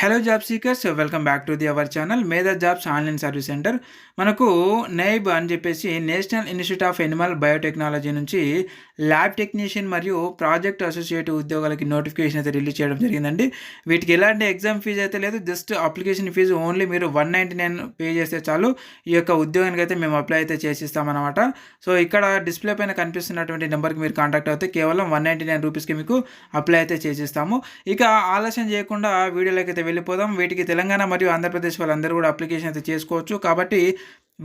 Hello job seekers welcome back to our channel మేధా jobs online service centre. మనకు Naib అని చెప్పేసి national institute of Animal biotechnology నుంచి lab technician మరియు project associate ఉద్యోగాలకి notification అయితే రిలీజ్ చేయడం జరిగిందండి. వీటికి ఎలాంటి ఎగ్జామ్ ఫీజు అయితే లేదు, జస్ట్ అప్లికేషన్ ఫీజు ఓన్లీ మీరు 199 పే చేస్తే చాలు ఈ యొక్క ఉద్యోగానికి అయితే మేము అప్లై అయితే చేసిస్తామన్నమాట. సో ఇక్కడ డిస్ప్లే పైన కనిపిస్తున్నటువంటి నెంబర్కి మీరు కాంటాక్ట్ అయితే కేవలం 199 రూపీస్కి మీకు అప్లై అయితే చేసిస్తాము. ఇక ఆలస్యం చేయకుండా వీడియోలోకి అయితే వెళ్ళిపోదాం. వీటికి తెలంగాణ మరియు ఆంధ్రప్రదేశ్ వాళ్ళందరూ కూడా అప్లికేషన్ అయితే చేసుకోవచ్చు. కాబట్టి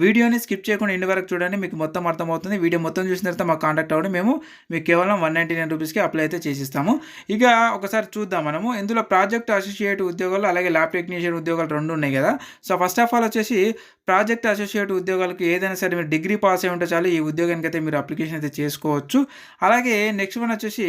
వీడియోని స్కిప్ చేయకుండా ఇంటి వరకు చూడండి, మీకు మొత్తం అర్థమవుతుంది. వీడియో మొత్తం చూసిన తర్వాత మాకు కాంటాక్ట్ అవ్వండి, మేము మీకు కేవలం 199 రూపీస్కి అప్లై అయితే చేసిస్తాము. ఇక ఒకసారి చూద్దాం మనము. ఇందులో ప్రాజెక్ట్ అసోసియేట్ ఉద్యోగాలు అలాగే ల్యాబ్ టెక్నీషియన్ ఉద్యోగాలు రెండు ఉన్నాయి కదా. సో ఫస్ట్ ఆఫ్ ఆల్ వచ్చేసి ప్రాజెక్ట్ అసోసియేట్ ఉద్యోగాలకు ఏదైనా సరే మీరు డిగ్రీ పాస్ అయి ఉంటే చాలు ఈ ఉద్యోగానికి అయితే మీరు అప్లికేషన్ అయితే చేసుకోవచ్చు. అలాగే నెక్స్ట్ వన్ వచ్చేసి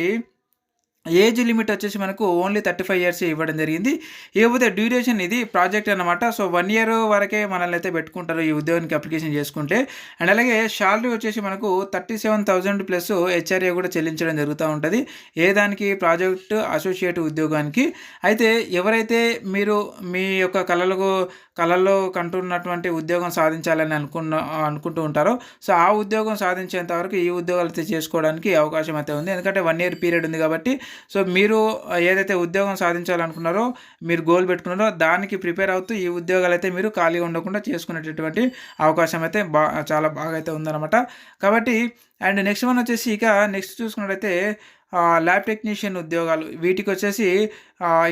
ఏజ్ లిమిట్ వచ్చేసి మనకు ఓన్లీ 35 ఇయర్స్ ఇవ్వడం జరిగింది. ఇకపోతే డ్యూరేషన్ ఇది ప్రాజెక్ట్ అనమాట. సో 1 ఇయర్ వరకే మనల్ని అయితే పెట్టుకుంటారు ఈ ఉద్యోగానికి అప్లికేషన్ చేసుకుంటే. అండ్ అలాగే శాలరీ వచ్చేసి మనకు 37,000 ప్లస్ హెచ్ఆర్ఏ కూడా చెల్లించడం జరుగుతూ ఉంటుంది ఏ దానికి ప్రాజెక్ట్ అసోసియేట్ ఉద్యోగానికి. అయితే ఎవరైతే మీరు మీ యొక్క కళల్లో కంటున్నటువంటి ఉద్యోగం సాధించాలని అనుకుంటూ ఉంటారో సో ఆ ఉద్యోగం సాధించేంత వరకు ఈ ఉద్యోగాలు అయితే చేసుకోవడానికి అవకాశం అయితే ఉంది. ఎందుకంటే 1 ఇయర్ పీరియడ్ ఉంది కాబట్టి. సో మీరు ఏదైతే ఉద్యోగం సాధించాలనుకున్నారో, మీరు గోల్ పెట్టుకున్నారో దానికి ప్రిపేర్ అవుతూ ఈ ఉద్యోగాలు అయితే మీరు ఖాళీగా ఉండకుండా చేసుకునేటటువంటి అవకాశం అయితే చాలా బాగా అయితే ఉందన్నమాట. కాబట్టి అండ్ నెక్స్ట్ వన్ వచ్చేసి ఇక నెక్స్ట్ చూసుకున్నట్టయితే ల్యాబ్ టెక్నీషియన్ ఉద్యోగాలు. వీటికి వచ్చేసి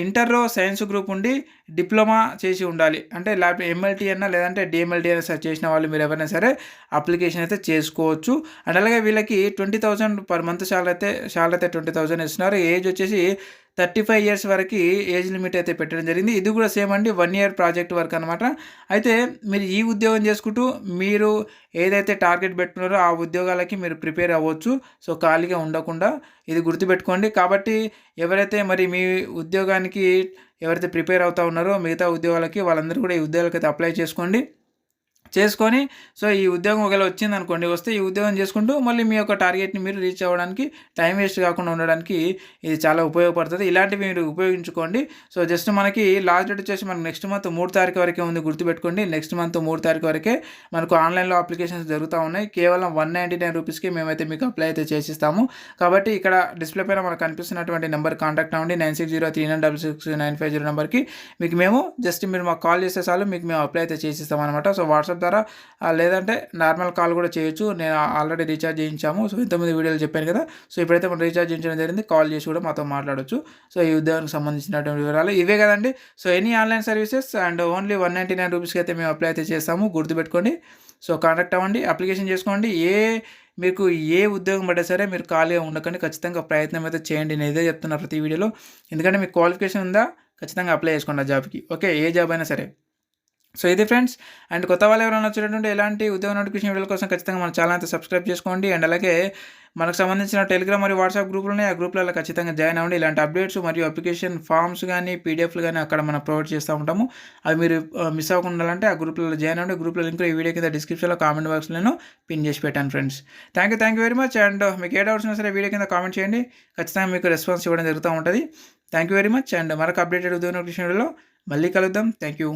ఇంటర్లో సైన్స్ గ్రూప్ ఉండి డిప్లొమా చేసి ఉండాలి. అంటే ల్యాబ్ ఎంఎల్టీ అన్నా లేదంటే డిఎంఎల్టీ అయినా సరే చేసిన వాళ్ళు మీరు ఎవరైనా సరే అప్లికేషన్ అయితే చేసుకోవచ్చు. అండ్ అలాగే వీళ్ళకి 20,000 పర్ మంత్ శాలరీ అయితే 20,000 ఇస్తున్నారు. ఏజ్ వచ్చేసి 35 ఇయర్స్ వరకు ఏజ్ లిమిట్ అయితే పెట్టడం జరిగింది. ఇది కూడా సేమ్ అండి, 1 ఇయర్ ప్రాజెక్ట్ వర్క్ అనమాట. అయితే మీరు ఈ ఉద్యోగం చేసుకుంటూ మీరు ఏదైతే టార్గెట్ పెట్టుకున్నారో ఆ ఉద్యోగాలకి మీరు ప్రిపేర్ అవ్వచ్చు. సో ఖాళీగా ఉండకుండా ఇది గుర్తుపెట్టుకోండి. కాబట్టి ఎవరైతే మరి మీ ఉద్యోగానికి ఎవరైతే ప్రిపేర్ అవుతూ ఉన్నారో మిగతా ఉద్యోగాలకి వాళ్ళందరూ కూడా ఈ ఉద్యోగాలకి అయితే అప్లై చేసుకొని సో ఈ ఉద్యోగం ఒకవేళ వచ్చిందనుకోండి, వస్తే ఈ ఉద్యోగం చేసుకుంటూ మళ్ళీ మీ యొక్క టార్గెట్ని మీరు రీచ్ అవ్వడానికి టైం వేస్ట్ కాకుండా ఉండడానికి ఇది చాలా ఉపయోగపడుతుంది. ఇలాంటివి మీరు ఉపయోగించుకోండి. సో జస్ట్ మనకి లాస్ట్ డేట్ వచ్చేసి మనకు నెక్స్ట్ మంత్ 3 తారీఖు వరకే ఉంది, గుర్తుపెట్టుకోండి. నెక్స్ట్ మంత్ 3 తారీఖు వరకే మనకు ఆన్లైన్లో అప్లికేషన్స్ జరుగుతూ ఉన్నాయి. కేవలం 199 రూపీస్కి మేమైతే మీకు అప్లై అయితే చేసిస్తాము. కాబట్టి ఇక్కడ డిస్ప్లే పైన మనకు కనిపిస్తున్నటువంటి నెంబర్ కాంటాక్ట్ అవ్వండి. 9603966950 నెంబర్కి మీకు మేము జస్ట్ మీరు మాకు కాల్ చేస్తే చాలు, మీకు మేము అప్లై అయితే చేసిస్తాం అనమాట. సో వాట్సాప్ ద్వారా లేదంటే నార్మల్ కాల్ కూడా చేయొచ్చు. నేను ఆల్రెడీ రీఛార్జ్ చేయించాము. సో ఇంతకుముందు వీడియోలు చెప్పాను కదా. సో ఇప్పుడైతే మనం రీఛార్జ్ చేయించడం జరిగింది, కాల్ చేసి కూడా మాతో మాట్లాడొచ్చు. సో ఈ ఉద్యోగానికి సంబంధించినటువంటి వివరాలు ఇవే కదండి. So any online services and only 199 రూపీస్కి అయితే మేము అప్లై అయితే చేస్తాము, గుర్తుపెట్టుకోండి. సో కాంటాక్ట్ అవ్వండి, అప్లికేషన్ చేసుకోండి. మీకు ఏ ఉద్యోగం పడ్డా సరే మీరు ఖాళీగా ఉండకండి, ఖచ్చితంగా ప్రయత్నం అయితే చేయండి. నేను ఇదే చెప్తున్నా ప్రతి వీడియోలో. ఎందుకంటే మీకు క్వాలిఫికేషన్ ఉందా ఖచ్చితంగా అప్లై చేసుకోండి ఆ జాబ్కి. ఓకే, ఏ జాబ్ అయినా సరే. సో ఇది ఫ్రెండ్స్. అండ్ కొత్త వాళ్ళు ఎవరైనా వచ్చేటటువంటి ఎలాంటి ఉద్యోగ నోటిఫికేషన్ వీడియోల కోసం ఖచ్చితంగా మన ఛానల్ అయితే సబ్స్క్రైబ్ చేసుకోండి. అండ్ అలాగే మనకు సంబంధించిన టెలిగ్రామ్ మరియు వాట్సాప్ గ్రూపులు ఉన్నాయి, ఆ గ్రూప్లలో ఖచ్చితంగా జాయిన్ అవ్వండి. ఇలాంటి అప్డేట్స్ మరియు అప్లికేషన్ ఫామ్స్ కానీ పీడిఎఫ్లు కానీ అక్కడ మనం ప్రొవైడ్ చేస్తూ ఉంటాము. అవి మీరు మిస్ అవ్వకుండా ఉండాలంటే ఆ గ్రూప్లలో జాయిన్ అవ్వండి. గ్రూప్లో లింక్ ఈ వీడియో కింద డిస్క్రిప్షన్లో కామెంట్ బాక్స్లో పిన్ చేసి పెట్టాను friends. Thank you very much. And మీకు ఏ డౌట్స్ ఉన్నా సరే వీడియో కింద కామెంట్ చేయండి, ఖచ్చితంగా మీకు రెస్పాన్స్ ఇవ్వడం జరుగుతూ ఉంటుంది. Thank you very much. And మరొక అప్డేటెడ్ ఉద్యోగ నోటిఫికేషన్ వీడియోలో మళ్ళీ కలుద్దాం. Thank you.